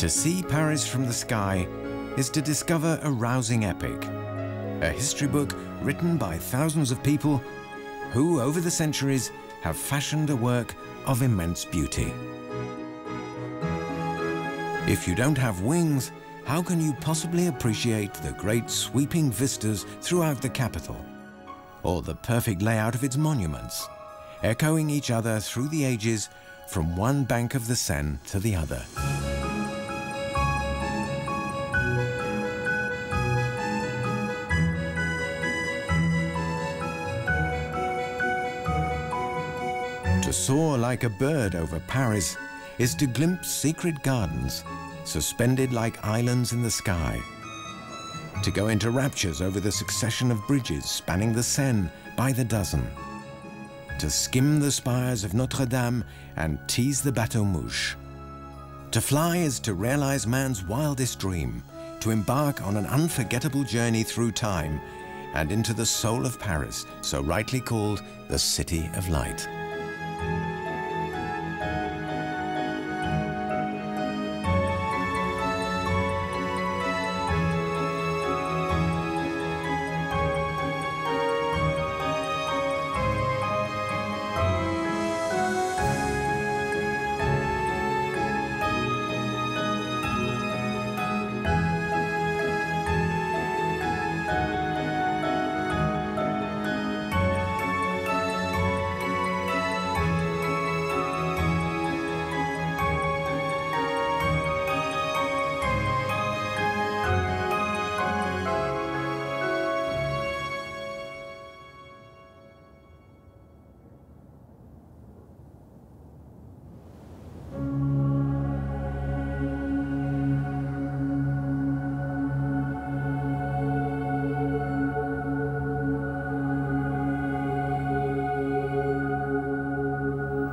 To see Paris from the sky is to discover a rousing epic, a history book written by thousands of people who, over the centuries, have fashioned a work of immense beauty. If you don't have wings, how can you possibly appreciate the great sweeping vistas throughout the capital, or the perfect layout of its monuments, echoing each other through the ages from one bank of the Seine to the other? To soar like a bird over Paris is to glimpse secret gardens, suspended like islands in the sky. To go into raptures over the succession of bridges spanning the Seine by the dozen. To skim the spires of Notre Dame and tease the bateau mouche. To fly is to realize man's wildest dream, to embark on an unforgettable journey through time and into the soul of Paris, so rightly called the City of Light.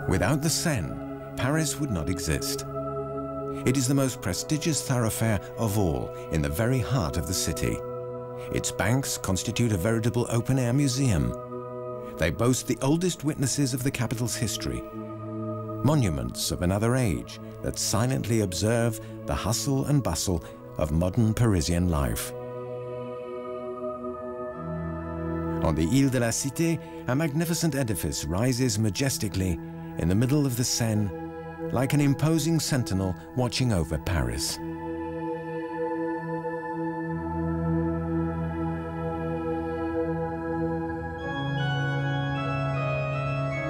Without the Seine, Paris would not exist. It is the most prestigious thoroughfare of all in the very heart of the city. Its banks constitute a veritable open-air museum. They boast the oldest witnesses of the capital's history, monuments of another age that silently observe the hustle and bustle of modern Parisian life. On the Ile de la Cité, a magnificent edifice rises majestically in the middle of the Seine, like an imposing sentinel watching over Paris.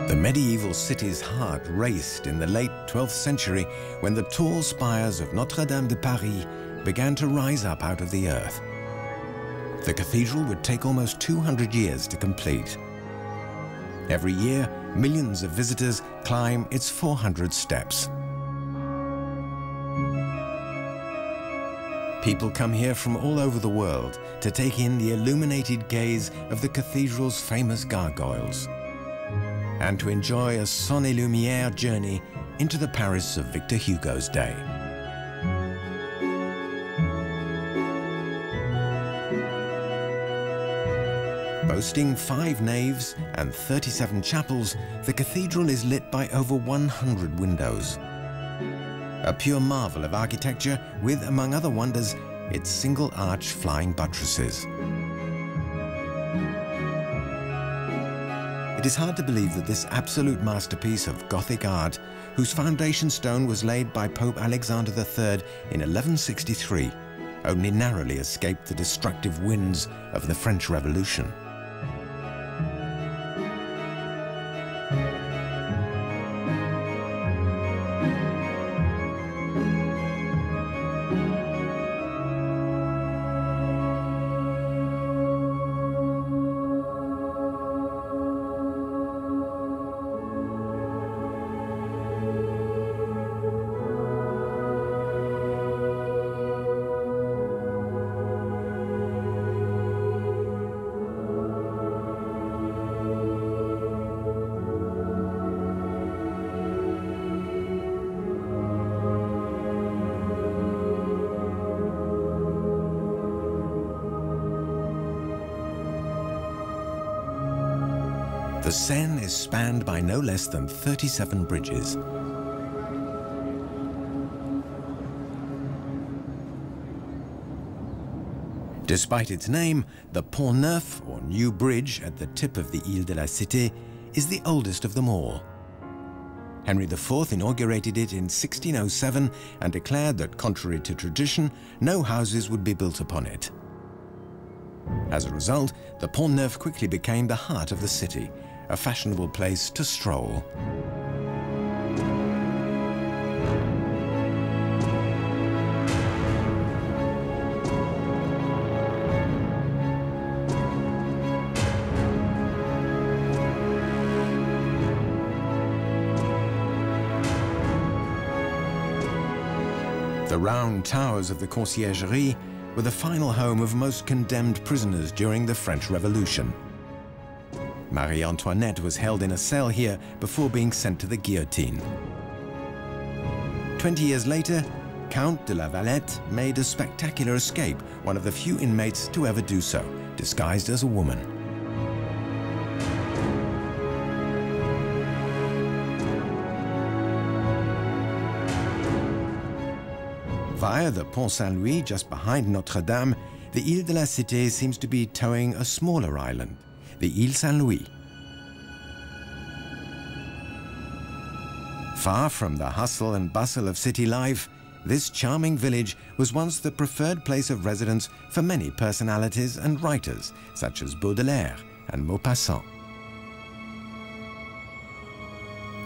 The medieval city's heart raced in the late 12th century when the tall spires of Notre Dame de Paris began to rise up out of the earth. The cathedral would take almost 200 years to complete. Every year, millions of visitors climb its 400 steps. People come here from all over the world to take in the illuminated gaze of the cathedral's famous gargoyles and to enjoy a son et lumière journey into the Paris of Victor Hugo's day. Boasting 5 naves and 37 chapels, the cathedral is lit by over 100 windows. A pure marvel of architecture with, among other wonders, its single-arch flying buttresses. It is hard to believe that this absolute masterpiece of Gothic art, whose foundation stone was laid by Pope Alexander III in 1163, only narrowly escaped the destructive winds of the French Revolution. The Seine is spanned by no less than 37 bridges. Despite its name, the Pont Neuf, or New Bridge at the tip of the Île de la Cité, is the oldest of them all. Henry IV inaugurated it in 1607 and declared that, contrary to tradition, no houses would be built upon it. As a result, the Pont Neuf quickly became the heart of the city, a fashionable place to stroll. The round towers of the Conciergerie were the final home of most condemned prisoners during the French Revolution. Marie Antoinette was held in a cell here before being sent to the guillotine. 20 years later, Count de la Valette made a spectacular escape, one of the few inmates to ever do so, disguised as a woman. Via the Pont Saint-Louis, just behind Notre-Dame, the Île de la Cité seems to be towing a smaller island, the Île Saint-Louis. Far from the hustle and bustle of city life, this charming village was once the preferred place of residence for many personalities and writers, such as Baudelaire and Maupassant.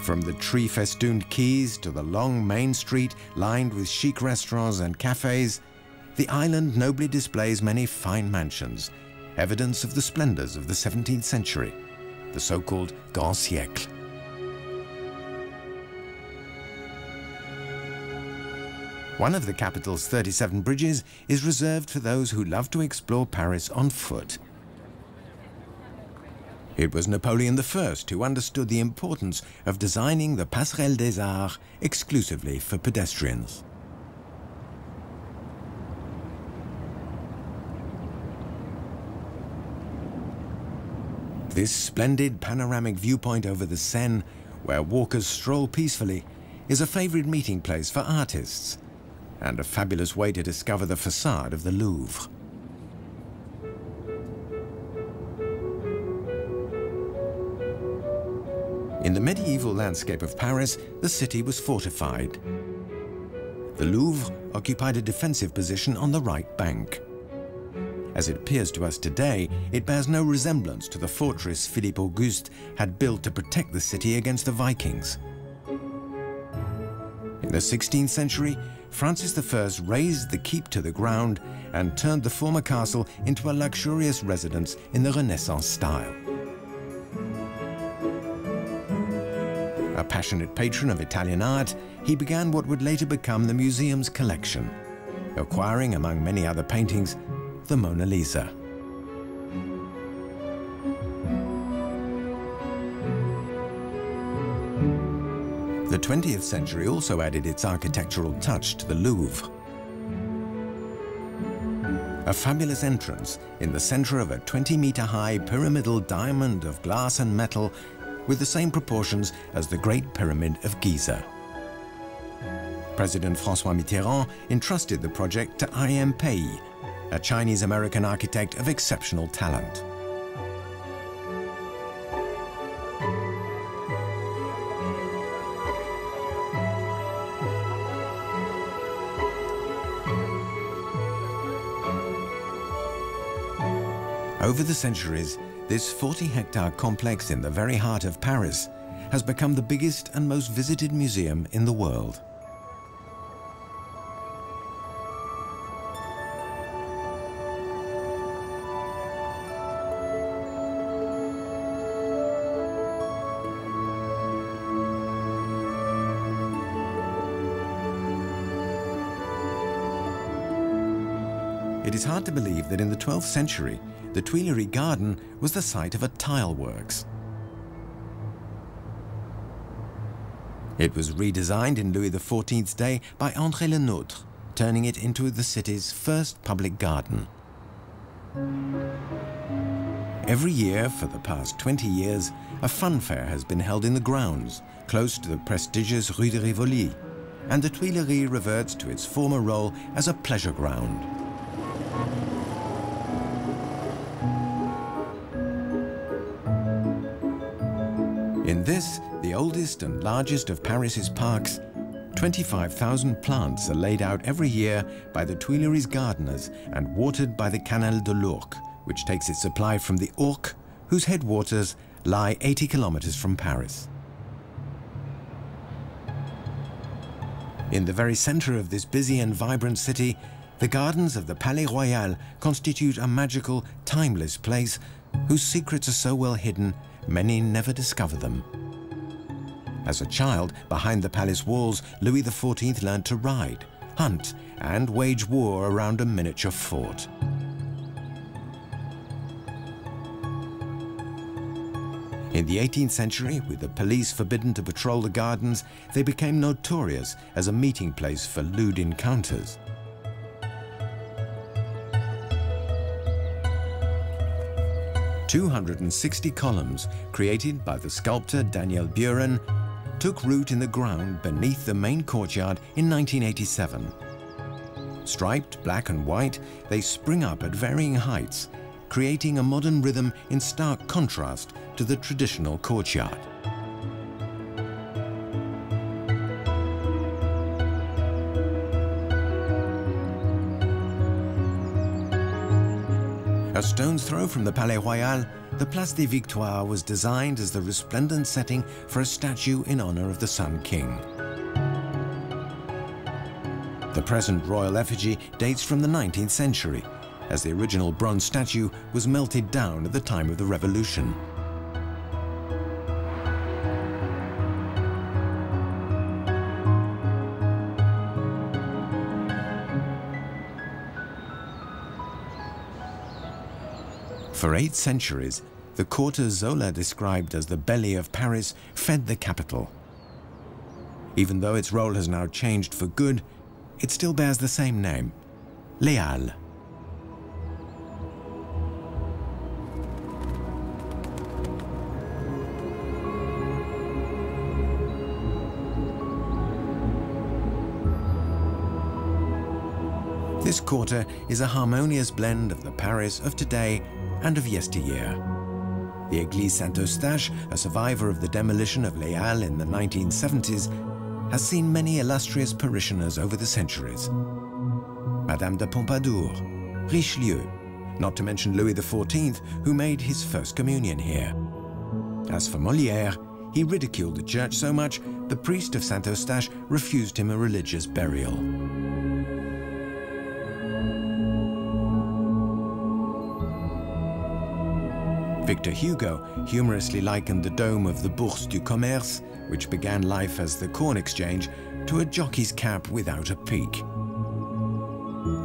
From the tree-festooned quays to the long main street lined with chic restaurants and cafes, the island nobly displays many fine mansions, evidence of the splendors of the 17th century, the so-called Grand Siècle. One of the capital's 37 bridges is reserved for those who love to explore Paris on foot. It was Napoleon I who understood the importance of designing the Passerelle des Arts exclusively for pedestrians. This splendid panoramic viewpoint over the Seine, where walkers stroll peacefully, is a favorite meeting place for artists and a fabulous way to discover the facade of the Louvre. In the medieval landscape of Paris, the city was fortified. The Louvre occupied a defensive position on the right bank. As it appears to us today, it bears no resemblance to the fortress Philippe Auguste had built to protect the city against the Vikings. In the 16th century, Francis I razed the keep to the ground and turned the former castle into a luxurious residence in the Renaissance style. A passionate patron of Italian art, he began what would later become the museum's collection, acquiring, among many other paintings, the Mona Lisa. The 20th century also added its architectural touch to the Louvre. A fabulous entrance in the center of a 20-meter-high pyramidal diamond of glass and metal with the same proportions as the Great Pyramid of Giza. President François Mitterrand entrusted the project to I.M. Pei, a Chinese-American architect of exceptional talent. Over the centuries, this 40-hectare complex in the very heart of Paris has become the biggest and most visited museum in the world. It is hard to believe that in the 12th century, the Tuileries Garden was the site of a tile works. It was redesigned in Louis XIV's day by André Le Nôtre, turning it into the city's first public garden. Every year for the past 20 years, a fun fair has been held in the grounds, close to the prestigious Rue de Rivoli, and the Tuileries reverts to its former role as a pleasure ground. In this, the oldest and largest of Paris's parks, 25,000 plants are laid out every year by the Tuileries gardeners and watered by the Canal de l'Ourcq, which takes its supply from the Ourcq, whose headwaters lie 80 kilometers from Paris. In the very center of this busy and vibrant city, the gardens of the Palais Royal constitute a magical, timeless place whose secrets are so well hidden, many never discover them. As a child, behind the palace walls, Louis XIV learned to ride, hunt, and wage war around a miniature fort. In the 18th century, with the police forbidden to patrol the gardens, they became notorious as a meeting place for lewd encounters. "260 columns, created by the sculptor Daniel Buren, took root in the ground beneath the main courtyard in 1987. Striped black and white, they spring up at varying heights, creating a modern rhythm in stark contrast to the traditional courtyard. A stone's throw from the Palais Royal, the Place des Victoires was designed as the resplendent setting for a statue in honor of the Sun King. The present royal effigy dates from the 19th century, as the original bronze statue was melted down at the time of the Revolution. For 8 centuries, the quarter Zola described as the belly of Paris fed the capital. Even though its role has now changed for good, it still bears the same name, Les Halles. This quarter is a harmonious blend of the Paris of today and of yesteryear. The Église Saint-Eustache, a survivor of the demolition of Les Halles in the 1970s, has seen many illustrious parishioners over the centuries. Madame de Pompadour, Richelieu, not to mention Louis XIV, who made his first communion here. As for Molière, he ridiculed the church so much, the priest of Saint-Eustache refused him a religious burial. Victor Hugo humorously likened the dome of the Bourse du Commerce, which began life as the corn exchange, to a jockey's cap without a peak.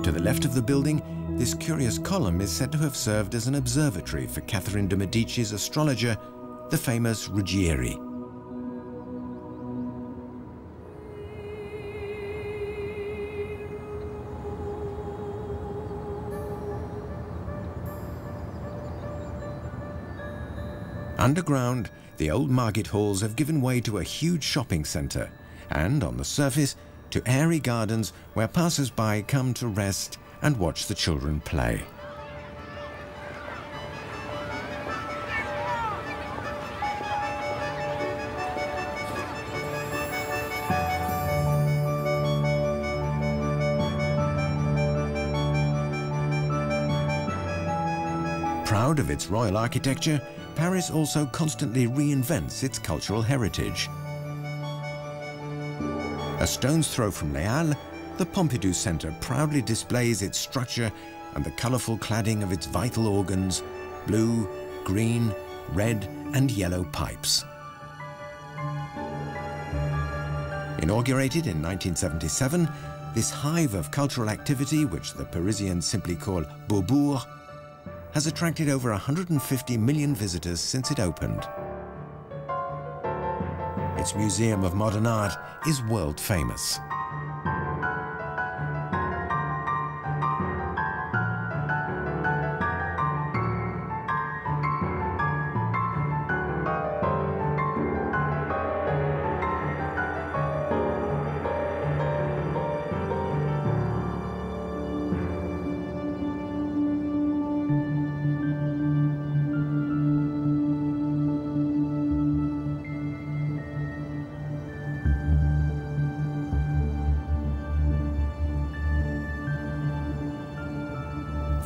To the left of the building, this curious column is said to have served as an observatory for Catherine de' Medici's astrologer, the famous Ruggieri. Underground, the old market halls have given way to a huge shopping centre, and on the surface, to airy gardens where passers-by come to rest and watch the children play. Proud of its royal architecture, Paris also constantly reinvents its cultural heritage. A stone's throw from Les Halles, the Pompidou Centre proudly displays its structure and the colourful cladding of its vital organs, blue, green, red and yellow pipes. Inaugurated in 1977, this hive of cultural activity, which the Parisians simply call Beaubourg, has attracted over 150 million visitors since it opened. Its Museum of Modern Art is world famous.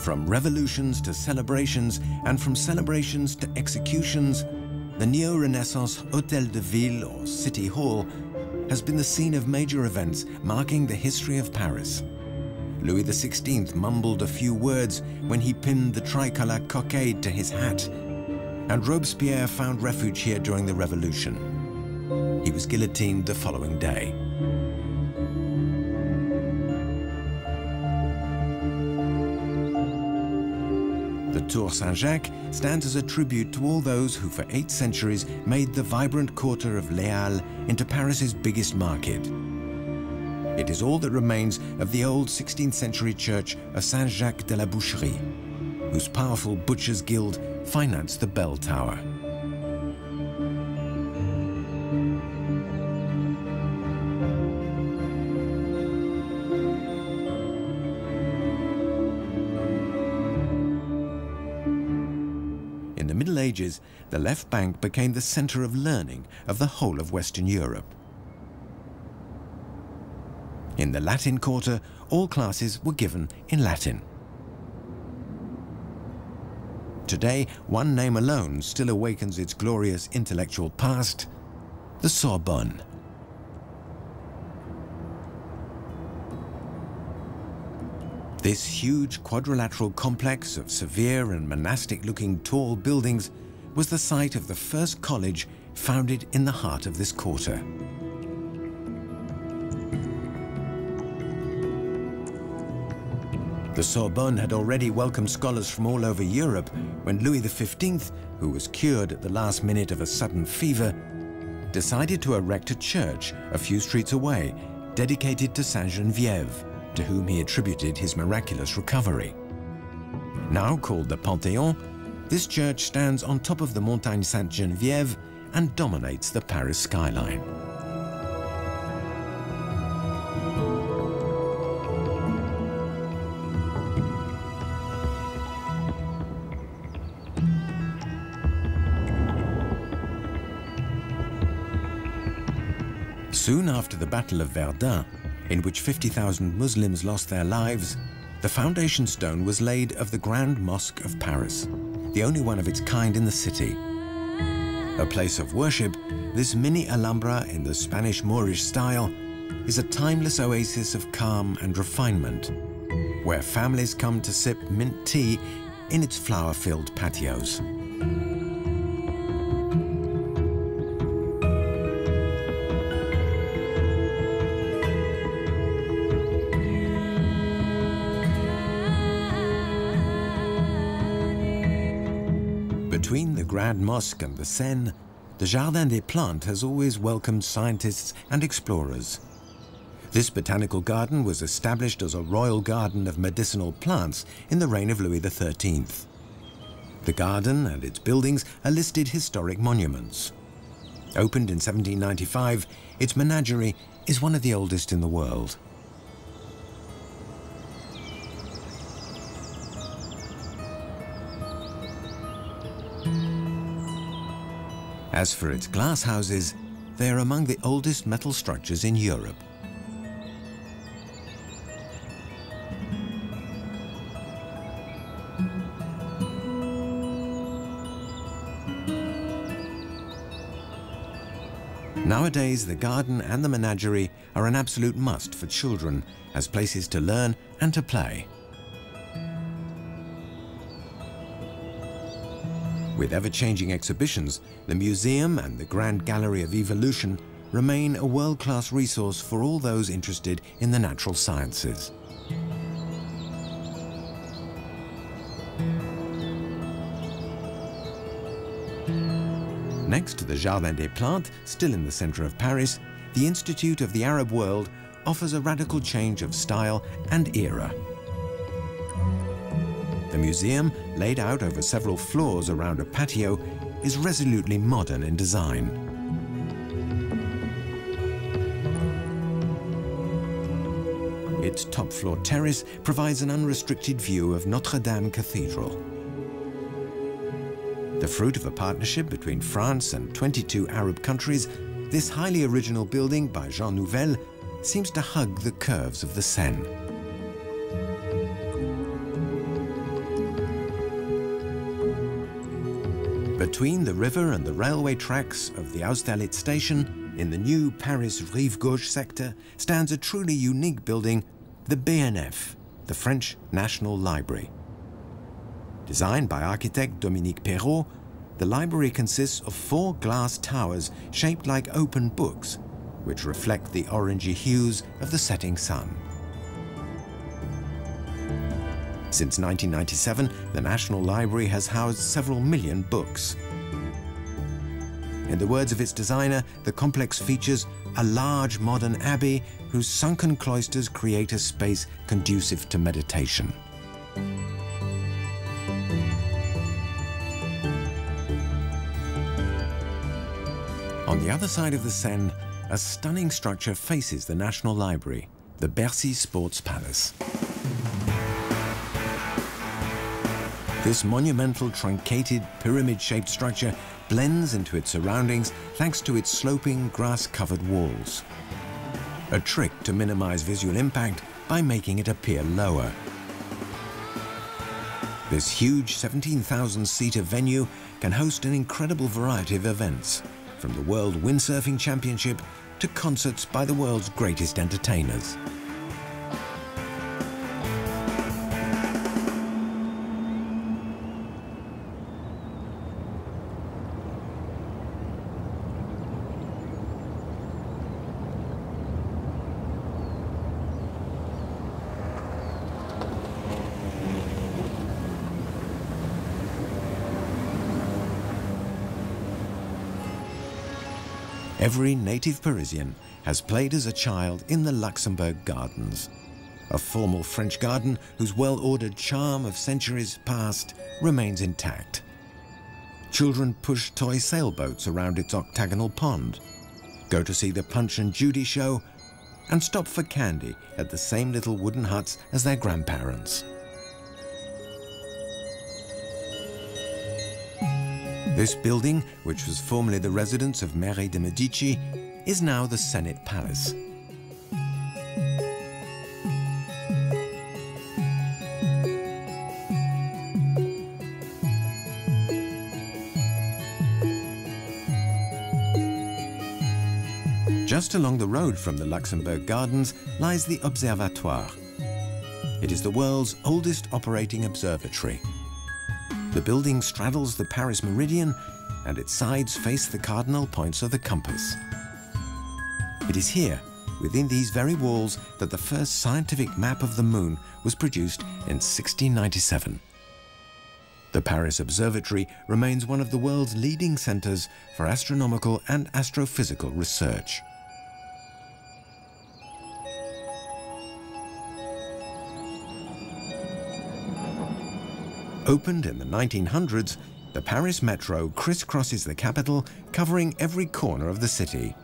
From revolutions to celebrations, and from celebrations to executions, the neo-Renaissance Hôtel de Ville, or City Hall, has been the scene of major events marking the history of Paris. Louis XVI mumbled a few words when he pinned the tricolour cockade to his hat, and Robespierre found refuge here during the Revolution. He was guillotined the following day. The Tour Saint-Jacques stands as a tribute to all those who for 8 centuries made the vibrant quarter of Les Halles into Paris's biggest market. It is all that remains of the old 16th century church of Saint-Jacques de la Boucherie, whose powerful butchers' guild financed the bell tower. In the Middle Ages, the left bank became the center of learning of the whole of Western Europe. In the Latin Quarter, all classes were given in Latin. Today, one name alone still awakens its glorious intellectual past: the Sorbonne. This huge quadrilateral complex of severe and monastic-looking tall buildings was the site of the first college founded in the heart of this quarter. The Sorbonne had already welcomed scholars from all over Europe when Louis XV, who was cured at the last minute of a sudden fever, decided to erect a church a few streets away, dedicated to Sainte Geneviève, to whom he attributed his miraculous recovery. Now called the Panthéon, this church stands on top of the Montagne Sainte-Geneviève and dominates the Paris skyline. Soon after the Battle of Verdun, in which 50,000 Muslims lost their lives, the foundation stone was laid of the Grand Mosque of Paris, the only one of its kind in the city. A place of worship, this mini Alhambra in the Spanish Moorish style is a timeless oasis of calm and refinement, where families come to sip mint tea in its flower-filled patios. Between the Grand Mosque and the Seine, the Jardin des Plantes has always welcomed scientists and explorers. This botanical garden was established as a royal garden of medicinal plants in the reign of Louis XIII. The garden and its buildings are listed historic monuments. Opened in 1795, its menagerie is one of the oldest in the world. As for its glass houses, they are among the oldest metal structures in Europe. Nowadays, the garden and the menagerie are an absolute must for children as places to learn and to play. With ever-changing exhibitions, the museum and the Grand Gallery of Evolution remain a world-class resource for all those interested in the natural sciences. Next to the Jardin des Plantes, still in the center of Paris, the Institute of the Arab World offers a radical change of style and era. The museum, laid out over several floors around a patio, is resolutely modern in design. Its top-floor terrace provides an unrestricted view of Notre Dame Cathedral. The fruit of a partnership between France and 22 Arab countries, this highly original building by Jean Nouvel seems to hug the curves of the Seine. Between the river and the railway tracks of the Austerlitz station, in the new Paris Rive Gauche sector, stands a truly unique building, the BNF, the French National Library. Designed by architect Dominique Perrault, the library consists of 4 glass towers shaped like open books, which reflect the orangey hues of the setting sun. Since 1997, the National Library has housed several million books. In the words of its designer, the complex features a large modern abbey whose sunken cloisters create a space conducive to meditation. On the other side of the Seine, a stunning structure faces the National Library, the Bercy Sports Palace. This monumental, truncated, pyramid-shaped structure blends into its surroundings thanks to its sloping, grass-covered walls. A trick to minimize visual impact by making it appear lower. This huge 17,000-seater venue can host an incredible variety of events, from the World Windsurfing Championship to concerts by the world's greatest entertainers. Every native Parisian has played as a child in the Luxembourg Gardens, a formal French garden whose well-ordered charm of centuries past remains intact. Children push toy sailboats around its octagonal pond, go to see the Punch and Judy show, and stop for candy at the same little wooden huts as their grandparents. This building, which was formerly the residence of Mary de' Medici, is now the Senate Palace. Just along the road from the Luxembourg Gardens lies the Observatoire. It is the world's oldest operating observatory. The building straddles the Paris meridian, and its sides face the cardinal points of the compass. It is here, within these very walls, that the first scientific map of the moon was produced in 1697. The Paris Observatory remains one of the world's leading centers for astronomical and astrophysical research. Opened in the 1900s, the Paris Metro crisscrosses the capital, covering every corner of the city.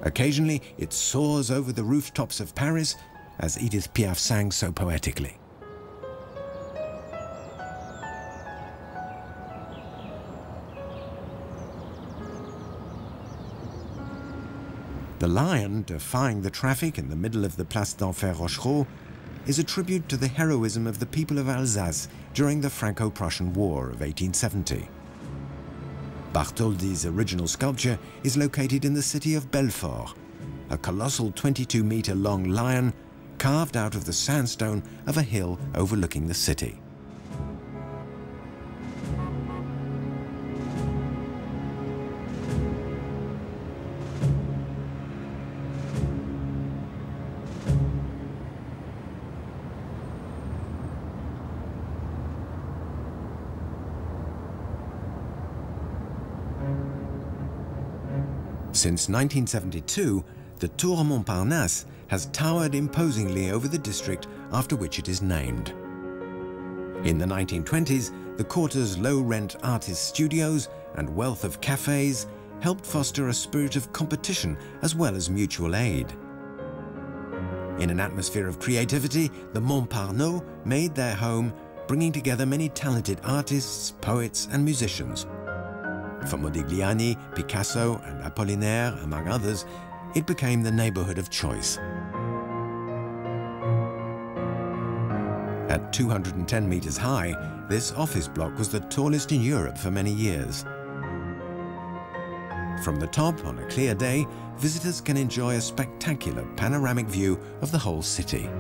Occasionally, it soars over the rooftops of Paris, as Edith Piaf sang so poetically. The lion defying the traffic in the middle of the Place d'Enfer Rochereau is a tribute to the heroism of the people of Alsace during the Franco-Prussian War of 1870. Bartholdi's original sculpture is located in the city of Belfort, a colossal 22-meter-long lion carved out of the sandstone of a hill overlooking the city. Since 1972, the Tour Montparnasse has towered imposingly over the district after which it is named. In the 1920s, the quarter's low-rent artist studios and wealth of cafes helped foster a spirit of competition as well as mutual aid. In an atmosphere of creativity, the Montparnasse made their home, bringing together many talented artists, poets, and musicians. For Modigliani, Picasso, and Apollinaire, among others, it became the neighborhood of choice. At 210 meters high, this office block was the tallest in Europe for many years. From the top, on a clear day, visitors can enjoy a spectacular panoramic view of the whole city.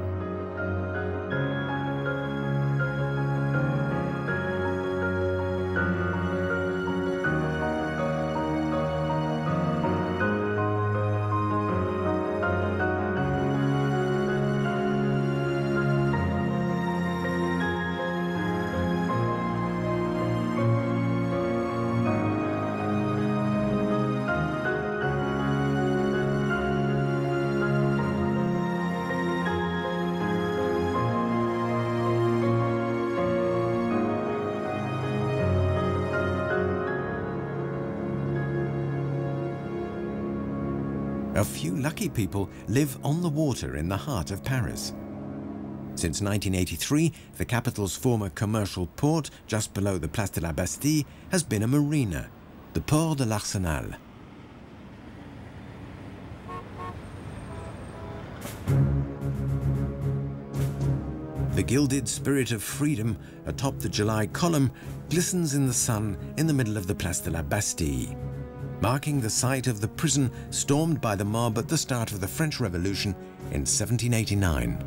A few lucky people live on the water in the heart of Paris. Since 1983, the capital's former commercial port, just below the Place de la Bastille, has been a marina, the Port de l'Arsenal. The gilded Spirit of Freedom atop the July column glistens in the sun in the middle of the Place de la Bastille, marking the site of the prison stormed by the mob at the start of the French Revolution in 1789.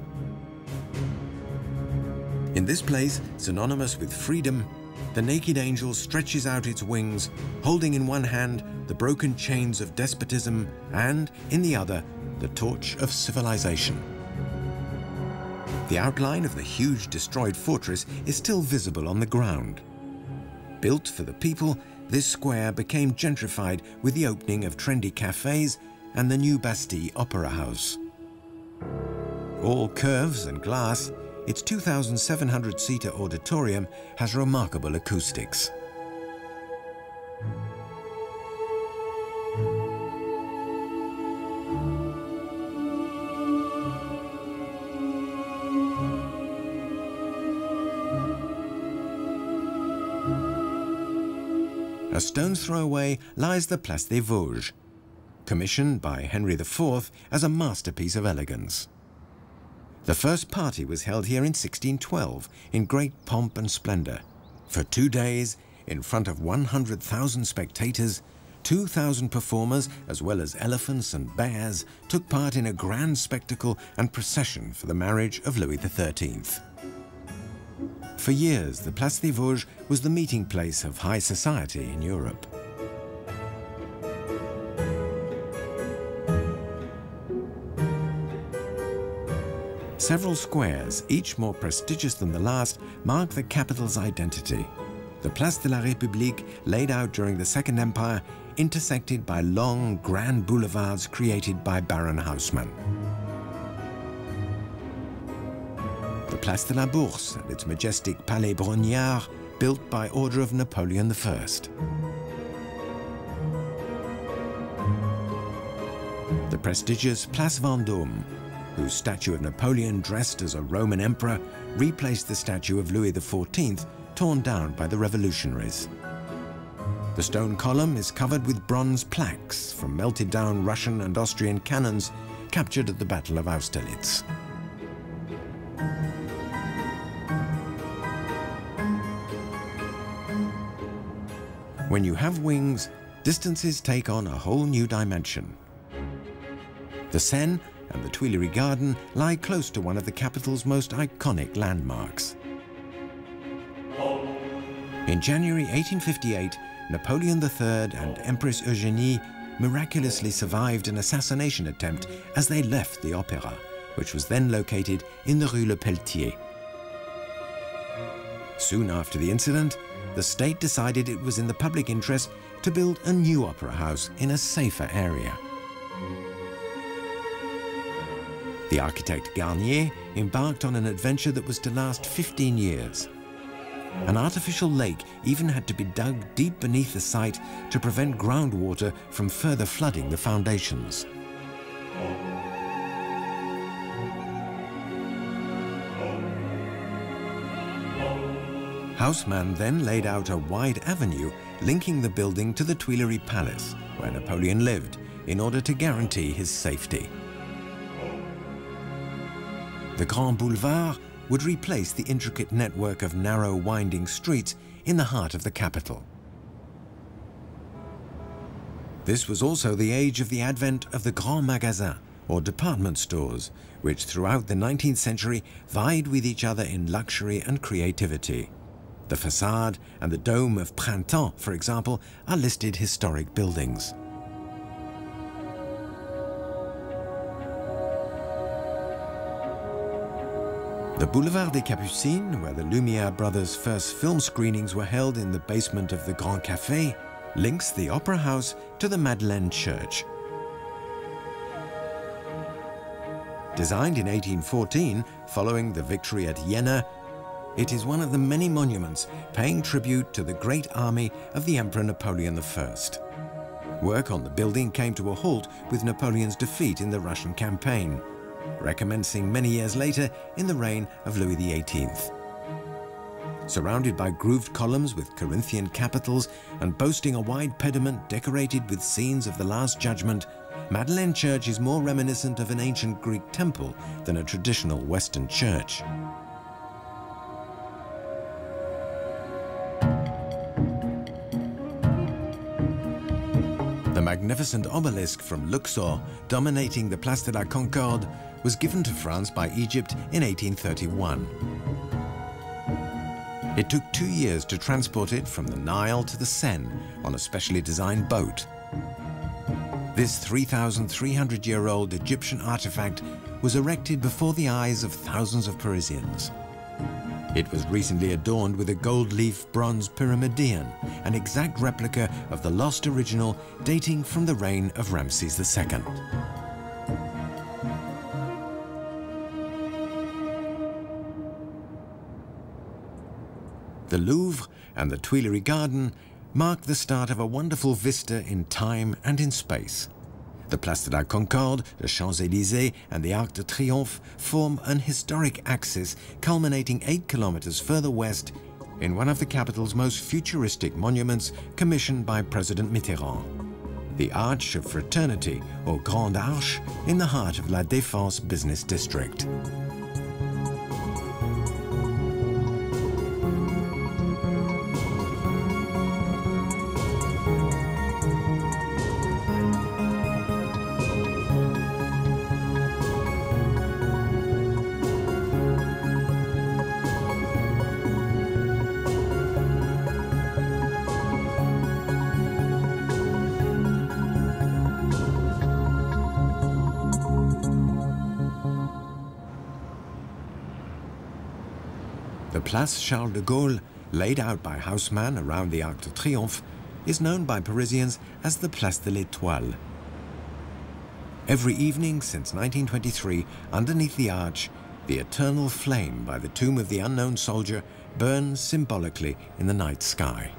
In this place, synonymous with freedom, the naked angel stretches out its wings, holding in one hand the broken chains of despotism and, in the other, the torch of civilization. The outline of the huge destroyed fortress is still visible on the ground. Built for the people, this square became gentrified with the opening of trendy cafes and the new Bastille Opera House. All curves and glass, its 2,700-seater auditorium has remarkable acoustics. A stone's throw away lies the Place des Vosges, commissioned by Henry IV as a masterpiece of elegance. The first party was held here in 1612 in great pomp and splendor. For 2 days, in front of 100,000 spectators, 2,000 performers, as well as elephants and bears, took part in a grand spectacle and procession for the marriage of Louis XIII. For years, the Place des Vosges was the meeting place of high society in Europe. Several squares, each more prestigious than the last, mark the capital's identity. The Place de la République, laid out during the Second Empire, intersected by long, grand boulevards created by Baron Haussmann. The Place de la Bourse and its majestic Palais Brongniart, built by order of Napoleon I. The prestigious Place Vendôme, whose statue of Napoleon dressed as a Roman emperor replaced the statue of Louis XIV, torn down by the revolutionaries. The stone column is covered with bronze plaques from melted down Russian and Austrian cannons captured at the Battle of Austerlitz. When you have wings, distances take on a whole new dimension. The Seine and the Tuileries Garden lie close to one of the capital's most iconic landmarks. In January 1858, Napoleon III and Empress Eugénie miraculously survived an assassination attempt as they left the Opéra, which was then located in the Rue Le Pelletier. Soon after the incident, the state decided it was in the public interest to build a new opera house in a safer area. The architect Garnier embarked on an adventure that was to last 15 years. An artificial lake even had to be dug deep beneath the site to prevent groundwater from further flooding the foundations. Haussmann then laid out a wide avenue linking the building to the Tuileries Palace, where Napoleon lived, in order to guarantee his safety. The Grand Boulevard would replace the intricate network of narrow, winding streets in the heart of the capital. This was also the age of the advent of the grands magasins, or department stores, which throughout the 19th century vied with each other in luxury and creativity. The façade and the dome of Printemps, for example, are listed historic buildings. The Boulevard des Capucines, where the Lumière brothers' first film screenings were held in the basement of the Grand Café, links the Opera House to the Madeleine Church. Designed in 1814, following the victory at Jena, it is one of the many monuments paying tribute to the great army of the Emperor Napoleon I. Work on the building came to a halt with Napoleon's defeat in the Russian campaign, recommencing many years later in the reign of Louis XVIII. Surrounded by grooved columns with Corinthian capitals and boasting a wide pediment decorated with scenes of the Last Judgment, Madeleine Church is more reminiscent of an ancient Greek temple than a traditional Western church. The magnificent obelisk from Luxor, dominating the Place de la Concorde, was given to France by Egypt in 1831. It took 2 years to transport it from the Nile to the Seine on a specially designed boat. This 3,300-year-old Egyptian artifact was erected before the eyes of thousands of Parisians. It was recently adorned with a gold-leaf bronze pyramidion, an exact replica of the lost original dating from the reign of Ramses II. The Louvre and the Tuileries Garden mark the start of a wonderful vista in time and in space. The Place de la Concorde, the Champs-Élysées and the Arc de Triomphe form an historic axis culminating 8 kilometers further west in one of the capital's most futuristic monuments commissioned by President Mitterrand, the Arch of Fraternity, or Grande Arche, in the heart of La Défense business district. The Place Charles de Gaulle, laid out by houseman around the Arc de Triomphe, is known by Parisians as the Place de l'Étoile. Every evening since 1923, underneath the arch, the eternal flame by the tomb of the unknown soldier burns symbolically in the night sky.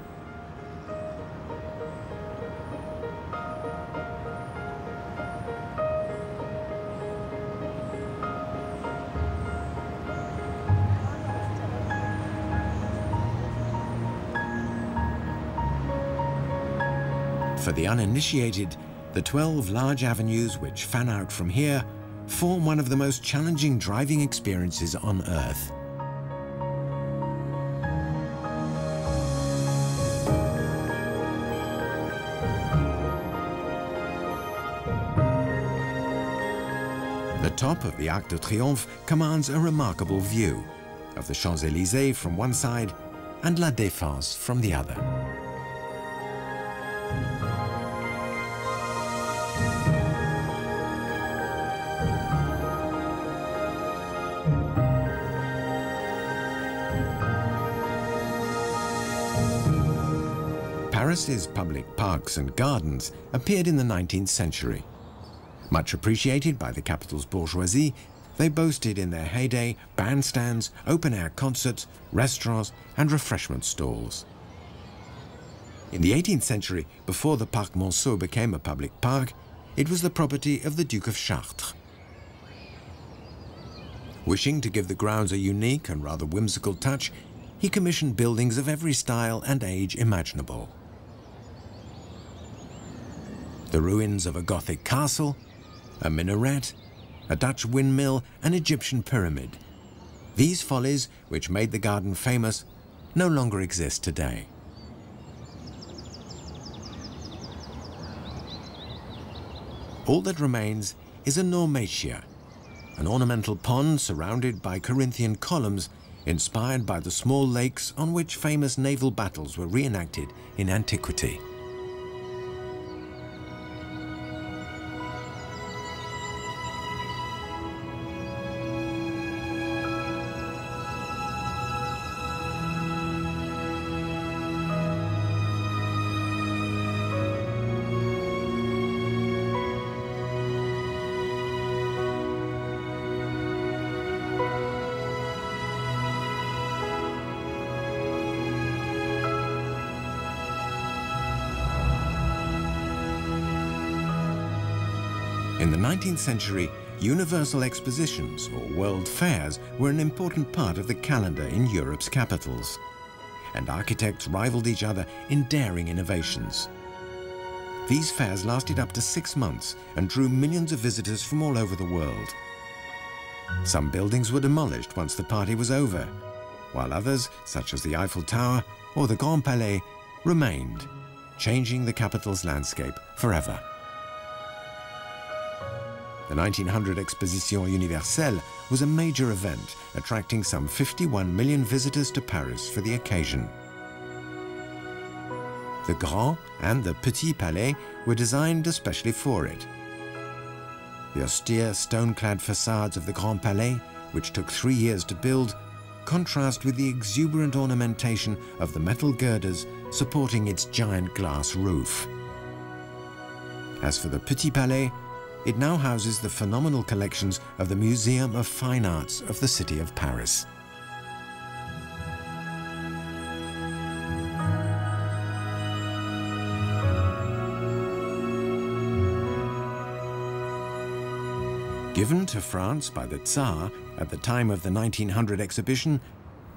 For the uninitiated, the 12 large avenues which fan out from here form one of the most challenging driving experiences on Earth. The top of the Arc de Triomphe commands a remarkable view of the Champs-Élysées from one side and La Défense from the other. Paris's public parks and gardens appeared in the 19th century. Much appreciated by the capital's bourgeoisie, they boasted in their heyday bandstands, open-air concerts, restaurants and refreshment stalls. In the 18th century, before the Parc Monceau became a public park, it was the property of the Duke of Chartres. Wishing to give the grounds a unique and rather whimsical touch, he commissioned buildings of every style and age imaginable. The ruins of a Gothic castle, a minaret, a Dutch windmill, an Egyptian pyramid. These follies, which made the garden famous, no longer exist today. All that remains is a Normatia, an ornamental pond surrounded by Corinthian columns inspired by the small lakes on which famous naval battles were reenacted in antiquity. In the 19th century, universal expositions, or world fairs, were an important part of the calendar in Europe's capitals. And architects rivaled each other in daring innovations. These fairs lasted up to 6 months and drew millions of visitors from all over the world. Some buildings were demolished once the party was over, while others, such as the Eiffel Tower or the Grand Palais, remained, changing the capital's landscape forever. The 1900 Exposition Universelle was a major event, attracting some 51 million visitors to Paris for the occasion. The Grand and the Petit Palais were designed especially for it. The austere stone-clad facades of the Grand Palais, which took 3 years to build, contrast with the exuberant ornamentation of the metal girders supporting its giant glass roof. As for the Petit Palais, it now houses the phenomenal collections of the Museum of Fine Arts of the city of Paris. Given to France by the Tsar at the time of the 1900 exhibition,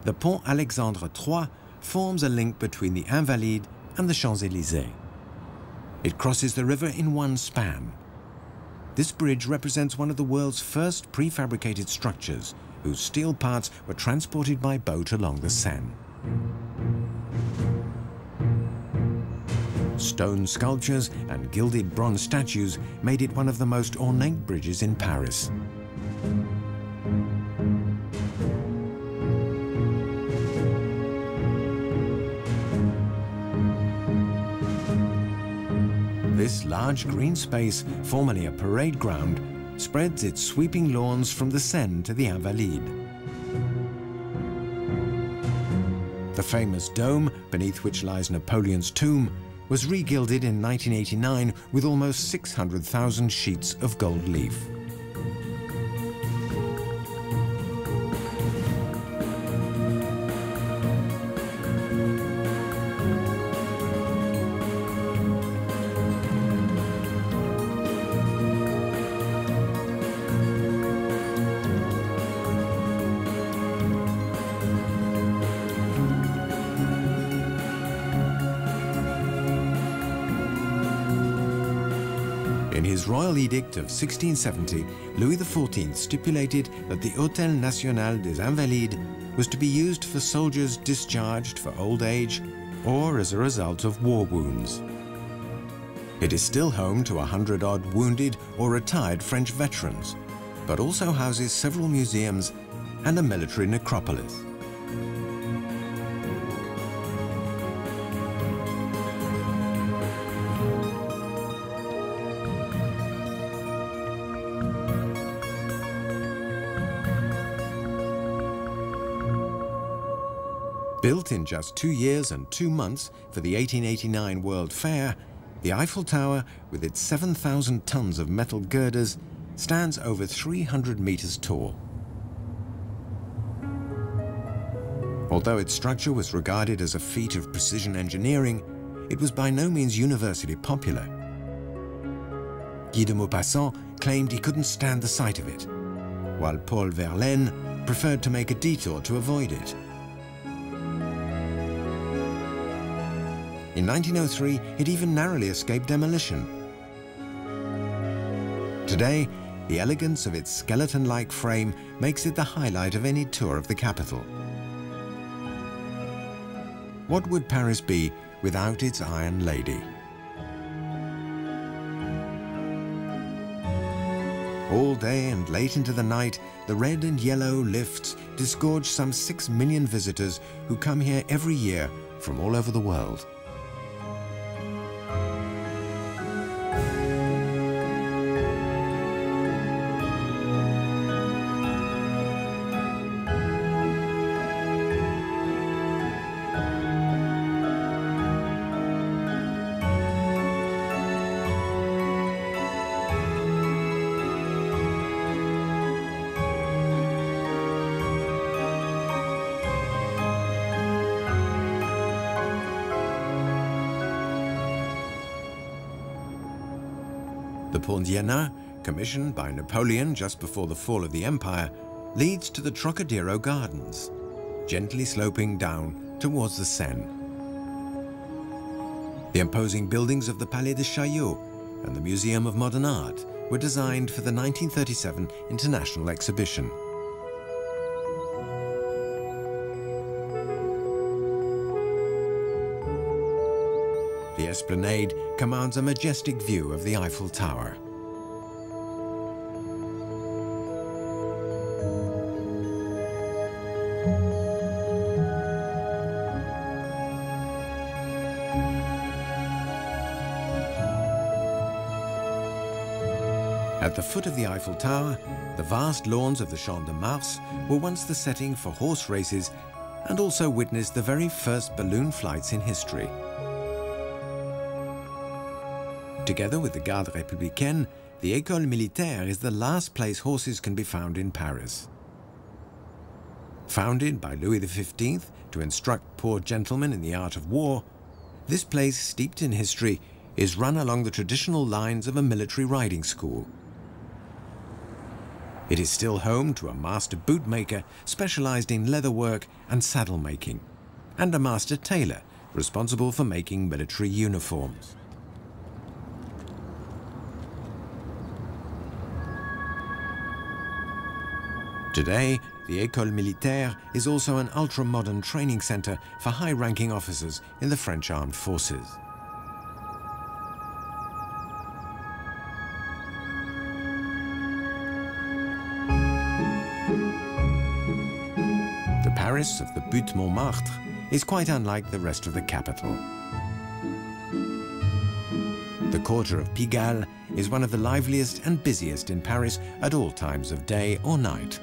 the Pont Alexandre III forms a link between the Invalides and the Champs-Élysées. It crosses the river in one span. This bridge represents one of the world's first prefabricated structures, whose steel parts were transported by boat along the Seine. Stone sculptures and gilded bronze statues made it one of the most ornate bridges in Paris. This large green space, formerly a parade ground, spreads its sweeping lawns from the Seine to the Invalides. The famous dome, beneath which lies Napoleon's tomb, was regilded in 1989 with almost 600,000 sheets of gold leaf. In his royal edict of 1670, Louis XIV stipulated that the Hôtel National des Invalides was to be used for soldiers discharged for old age or as a result of war wounds. It is still home to 100-odd wounded or retired French veterans, but also houses several museums and a military necropolis. Built in just 2 years and 2 months for the 1889 World Fair, the Eiffel Tower, with its 7,000 tons of metal girders, stands over 300 meters tall. Although its structure was regarded as a feat of precision engineering, it was by no means universally popular. Guy de Maupassant claimed he couldn't stand the sight of it, while Paul Verlaine preferred to make a detour to avoid it. In 1903, it even narrowly escaped demolition. Today, the elegance of its skeleton-like frame makes it the highlight of any tour of the capital. What would Paris be without its Iron Lady? All day and late into the night, the red and yellow lifts disgorge some 6 million visitors who come here every year from all over the world. The Pont d'Iéna, commissioned by Napoleon just before the fall of the empire, leads to the Trocadero Gardens, gently sloping down towards the Seine. The imposing buildings of the Palais de Chaillot and the Museum of Modern Art were designed for the 1937 International Exhibition. The esplanade commands a majestic view of the Eiffel Tower. At the foot of the Eiffel Tower, the vast lawns of the Champ de Mars were once the setting for horse races and also witnessed the very first balloon flights in history. Together with the Garde Républicaine, the École Militaire is the last place horses can be found in Paris. Founded by Louis XV to instruct poor gentlemen in the art of war, this place, steeped in history, is run along the traditional lines of a military riding school. It is still home to a master bootmaker specialized in leatherwork and saddle making, and a master tailor responsible for making military uniforms. Today, the École Militaire is also an ultra-modern training center for high-ranking officers in the French armed forces. The Paris of the Butte Montmartre is quite unlike the rest of the capital. The quarter of Pigalle is one of the liveliest and busiest in Paris at all times of day or night.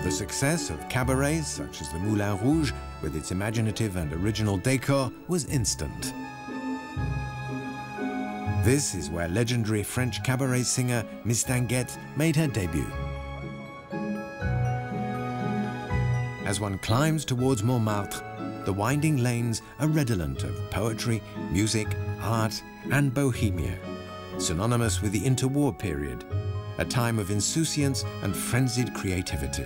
The success of cabarets such as the Moulin Rouge, with its imaginative and original decor, was instant. This is where legendary French cabaret singer Miss Dinguette made her debut. As one climbs towards Montmartre, the winding lanes are redolent of poetry, music, art, and bohemia, synonymous with the interwar period, a time of insouciance and frenzied creativity.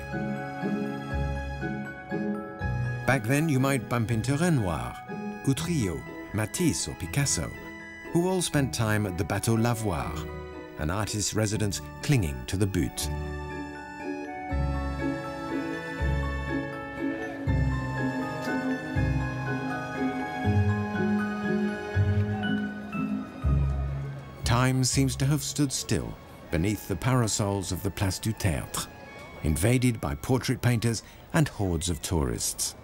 Back then, you might bump into Renoir, Utrillo, Matisse, or Picasso, who all spent time at the Bateau Lavoir, an artist's residence clinging to the Butte. Time seems to have stood still beneath the parasols of the Place du Théâtre, invaded by portrait painters and hordes of tourists.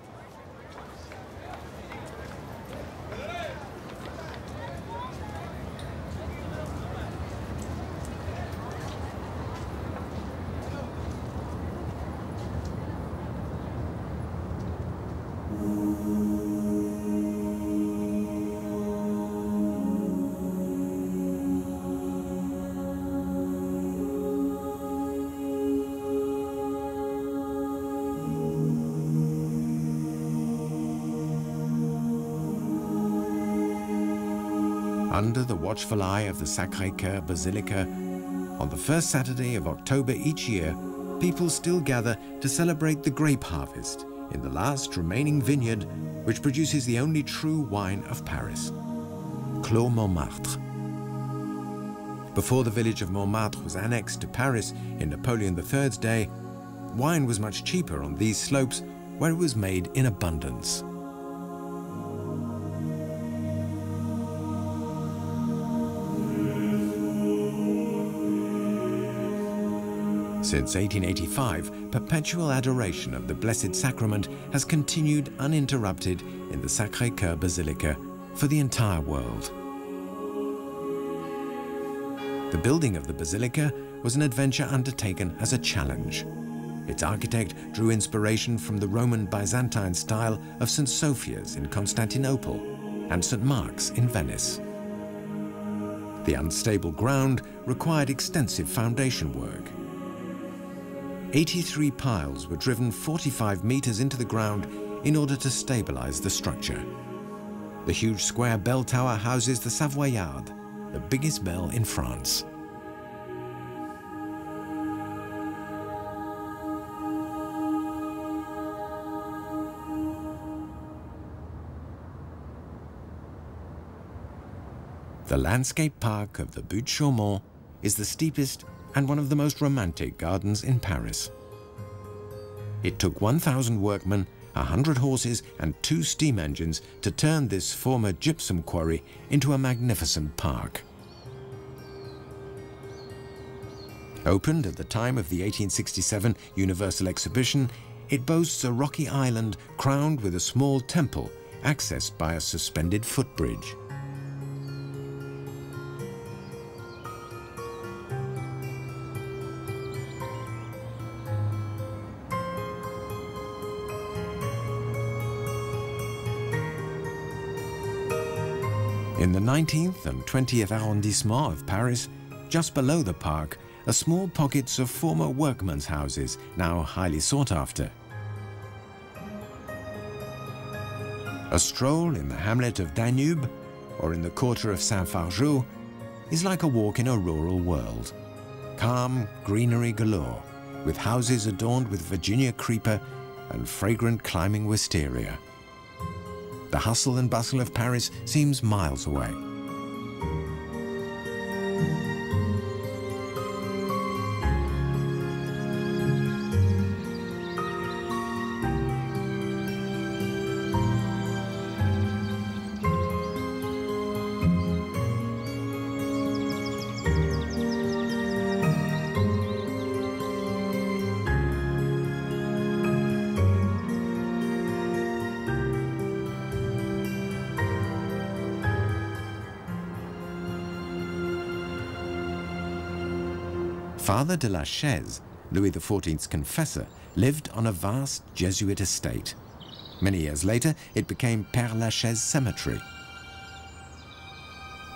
Under the watchful eye of the Sacré-Cœur Basilica, on the first Saturday of October each year, people still gather to celebrate the grape harvest in the last remaining vineyard, which produces the only true wine of Paris, Clos Montmartre. Before the village of Montmartre was annexed to Paris in Napoleon III's day, wine was much cheaper on these slopes where it was made in abundance. Since 1885, perpetual adoration of the Blessed Sacrament has continued uninterrupted in the Sacré-Cœur Basilica for the entire world. The building of the basilica was an adventure undertaken as a challenge. Its architect drew inspiration from the Roman Byzantine style of St. Sophia's in Constantinople and St. Mark's in Venice. The unstable ground required extensive foundation work. 83 piles were driven 45 meters into the ground in order to stabilize the structure. The huge square bell tower houses the Savoyarde, the biggest bell in France. The landscape park of the Buttes-Chaumont is the steepest and one of the most romantic gardens in Paris. It took 1,000 workmen, 100 horses and 2 steam engines to turn this former gypsum quarry into a magnificent park. Opened at the time of the 1867 Universal Exhibition, it boasts a rocky island crowned with a small temple accessed by a suspended footbridge. In the 19th and 20th arrondissement of Paris, just below the park, are small pockets of former workmen's houses, now highly sought after. A stroll in the hamlet of Danube, or in the quarter of Saint-Fargeau, is like a walk in a rural world. Calm greenery galore, with houses adorned with Virginia creeper and fragrant climbing wisteria. The hustle and bustle of Paris seems miles away. Father de la Chaise, Louis XIV's confessor, lived on a vast Jesuit estate. Many years later, it became Père Lachaise Cemetery.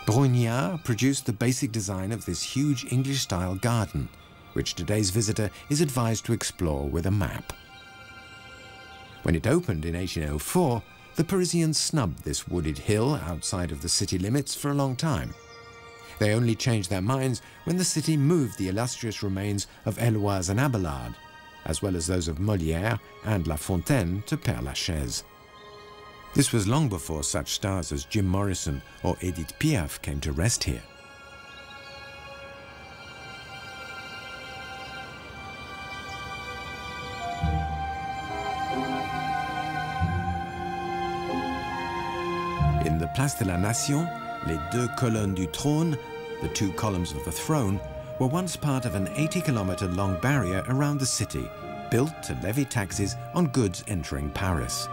Brongniart produced the basic design of this huge English-style garden, which today's visitor is advised to explore with a map. When it opened in 1804, the Parisians snubbed this wooded hill outside of the city limits for a long time. They only changed their minds when the city moved the illustrious remains of Heloise and Abelard, as well as those of Molière and La Fontaine, to Père Lachaise. This was long before such stars as Jim Morrison or Edith Piaf came to rest here. In the Place de la Nation, les deux colonnes du trône, the 2 columns of the throne, were once part of an 80-kilometer-long barrier around the city, built to levy taxes on goods entering Paris.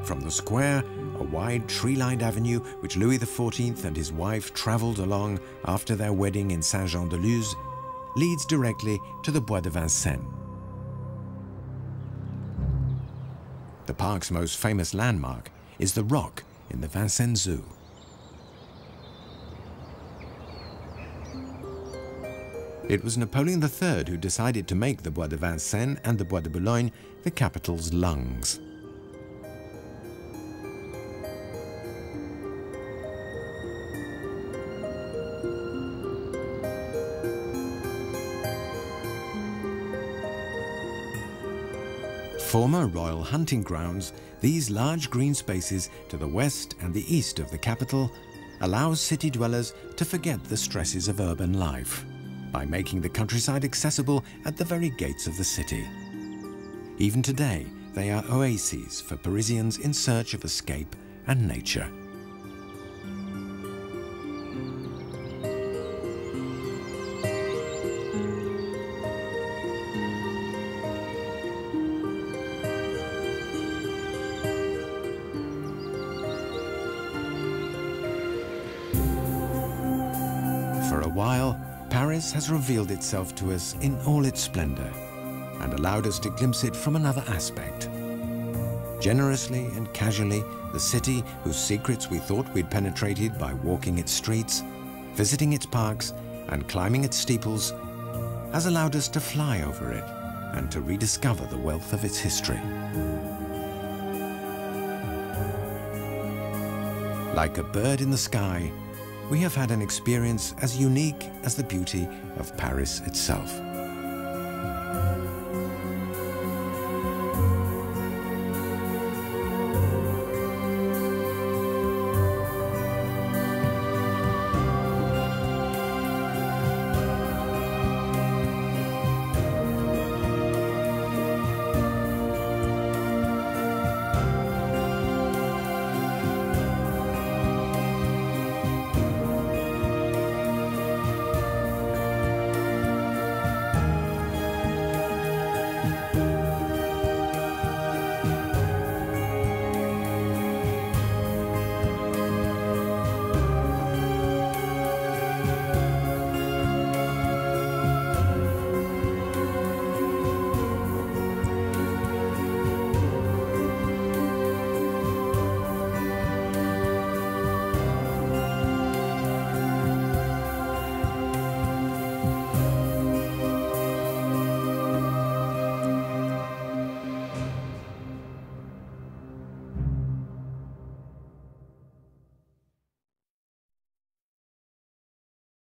From the square, a wide tree-lined avenue which Louis XIV and his wife traveled along after their wedding in Saint-Jean-de-Luz, leads directly to the Bois de Vincennes. The park's most famous landmark is the rock in the Vincennes Zoo. It was Napoleon III who decided to make the Bois de Vincennes and the Bois de Boulogne the capital's lungs. Former royal hunting grounds, these large green spaces to the west and the east of the capital allow city dwellers to forget the stresses of urban life by making the countryside accessible at the very gates of the city. Even today, they are oases for Parisians in search of escape and nature. For a while, Paris has revealed itself to us in all its splendor and allowed us to glimpse it from another aspect. Generously and casually, the city whose secrets we thought we'd penetrated by walking its streets, visiting its parks, and climbing its steeples, has allowed us to fly over it and to rediscover the wealth of its history. Like a bird in the sky, we have had an experience as unique as the beauty of Paris itself.